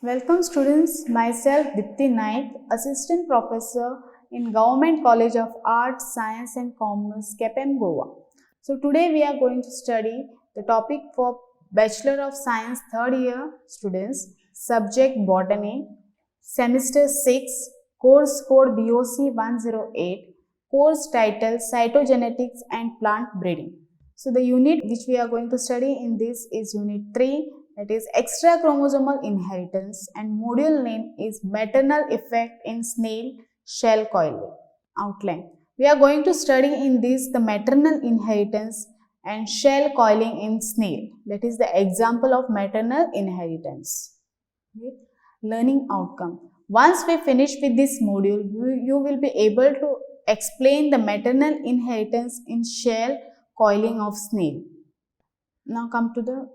Welcome students, myself Dipti Naik, Assistant Professor in Government College of Arts, Science and Commerce, KPM Goa. So today we are going to study the topic for Bachelor of Science 3rd year students, subject Botany, semester 6, course code BOC 108, course title Cytogenetics and Plant Breeding. So the unit which we are going to study in this is unit 3, that is extra chromosomal inheritance, and module name is maternal effect in snail shell coiling. Outline. We are going to study in this the maternal inheritance and shell coiling in snail. That is the example of maternal inheritance. Okay. Learning outcome. Once we finish with this module, you will be able to explain the maternal inheritance in shell coiling of snail. Now come to the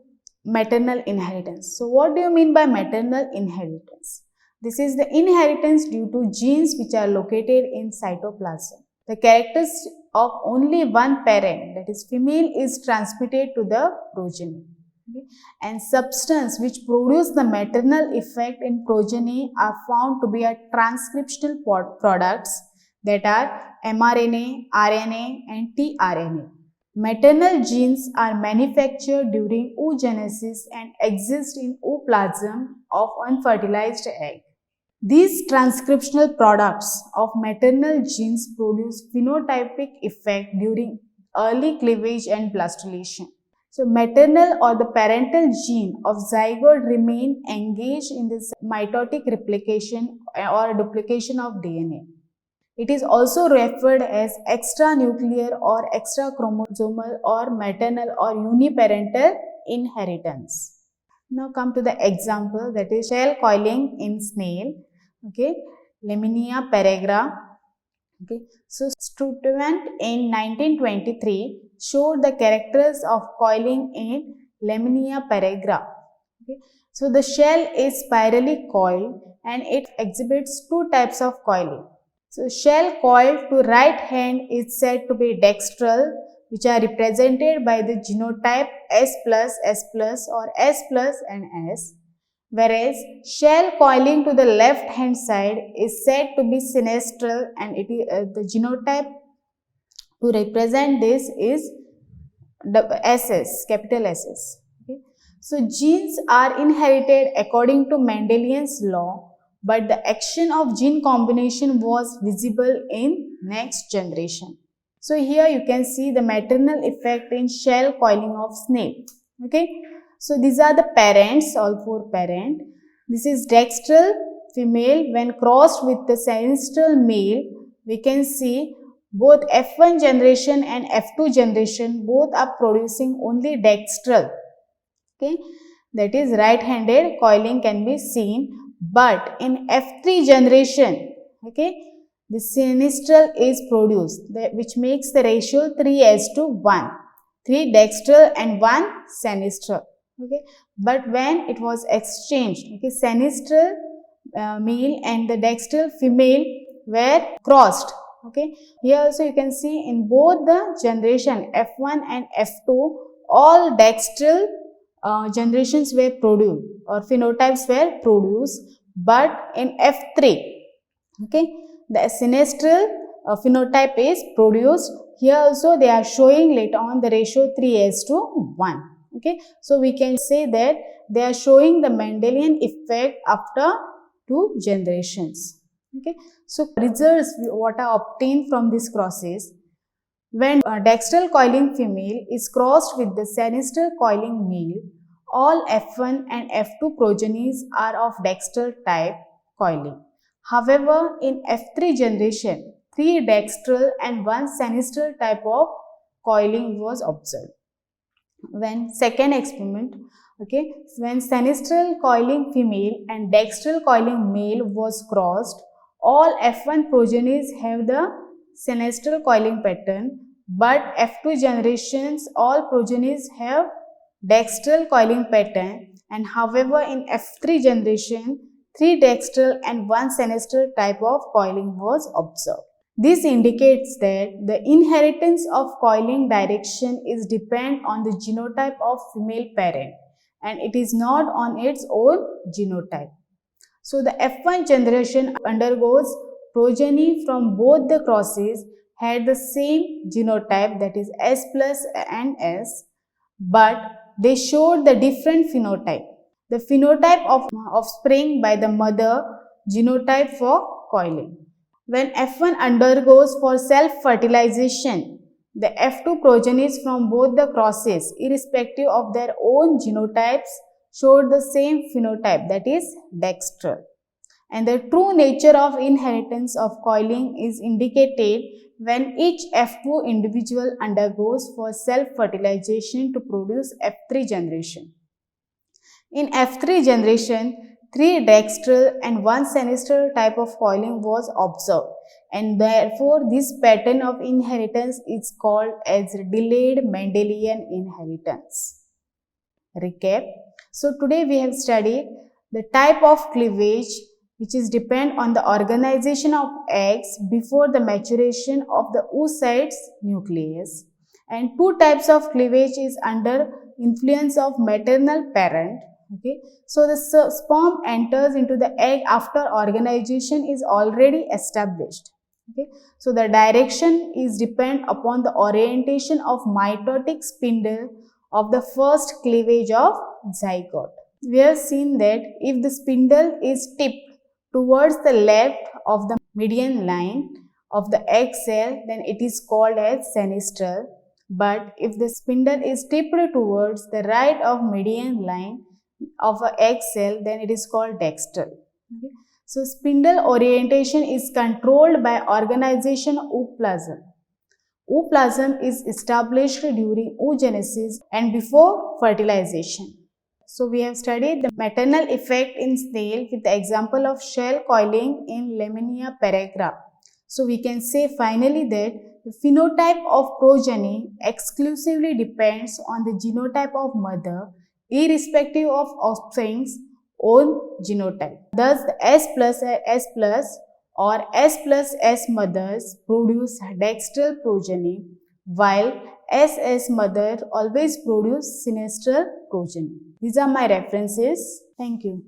maternal inheritance. So what do you mean by maternal inheritance? This is the inheritance due to genes which are located in cytoplasm. The characteristics of only one parent, that is female, is transmitted to the progeny. Okay. And substance which produce the maternal effect in progeny are found to be a transcriptional products, that are mRNA, RNA and tRNA. Maternal genes are manufactured during oogenesis and exist in ooplasm of unfertilized egg. These transcriptional products of maternal genes produce phenotypic effect during early cleavage and blastulation. So maternal or the parental gene of zygote remain engaged in this mitotic replication or duplication of DNA. It is also referred as extranuclear or extrachromosomal or maternal or uniparental inheritance. Now come to the example, that is shell coiling in snail. Okay, Laminia peregrina. Okay, so Sturtevant in 1923 showed the characters of coiling in Laminia peregrina. Okay, so the shell is spirally coiled and it exhibits two types of coiling. So shell coiled to right hand is said to be dextral, which are represented by the genotype S+, S+, or S+ and S, whereas shell coiling to the left hand side is said to be sinistral, and it is the genotype to represent this is the SS, capital SS. Okay. So genes are inherited according to Mendelian's law, but the action of gene combination was visible in next generation. So here you can see the maternal effect in shell coiling of snail. Okay. So these are the parents, all four parents. This is dextral female. When crossed with the sinistral male, we can see both F1 generation and F2 generation both are producing only dextral. Okay. That is right-handed coiling can be seen. But in F3 generation, okay, the sinistral is produced, which makes the ratio 3:1. 3 dextral and 1 sinistral. Okay, but when it was exchanged, okay, sinistral male and the dextral female were crossed. Okay, here also you can see in both the generation F1 and F2, all dextral generations were produced or phenotypes were produced, but in F3, okay, the sinistral phenotype is produced. Here also they are showing later on the ratio 3:1. Okay, so we can say that they are showing the Mendelian effect after 2 generations. Okay, so results what are obtained from this crosses. When a dextral coiling female is crossed with the sinistral coiling male, all F1 and F2 progenies are of dextral type coiling. However, in F3 generation, 3 dextral and 1 sinistral type of coiling was observed. When second experiment, okay, when sinistral coiling female and dextral coiling male was crossed, all F1 progenies have the sinistral coiling pattern, but F2 generations all progenies have dextral coiling pattern, and however in F3 generation 3 dextral and 1 sinistral type of coiling was observed. This indicates that the inheritance of coiling direction is dependent on the genotype of female parent and it is not on its own genotype. So the F1 generation undergoes progeny from both the crosses had the same genotype, that is S plus and S, but they showed the different phenotype. The phenotype of offspring by the mother, genotype for coiling. When F1 undergoes for self-fertilization, the F2 progenies from both the crosses, irrespective of their own genotypes, showed the same phenotype, that is dextral. And the true nature of inheritance of coiling is indicated when each F2 individual undergoes for self-fertilization to produce F3 generation. In F3 generation, 3 dextral and 1 sinistral type of coiling was observed, and therefore this pattern of inheritance is called as delayed Mendelian inheritance. Recap. So today we have studied the type of cleavage which is depend on the organization of eggs before the maturation of the oocytes nucleus, and 2 types of cleavage is under influence of maternal parent. Okay, so the sperm enters into the egg after organization is already established. Okay, so the direction is depend upon the orientation of mitotic spindle of the first cleavage of zygote. We have seen that if the spindle is tipped towards the left of the median line of the egg cell, then it is called as sinistral. But if the spindle is tipped towards the right of median line of an egg cell, then it is called dextral. Okay. So spindle orientation is controlled by organization ooplasm. Ooplasm is established during oogenesis and before fertilization. So we have studied the maternal effect in snail with the example of shell coiling in Laminia peregrina. So we can say finally that the phenotype of progeny exclusively depends on the genotype of mother, irrespective of offspring's own genotype. Thus, the S plus or S plus S mothers produce dextral progeny, while SS mother always produce sinistral progeny. These are my references. Thank you.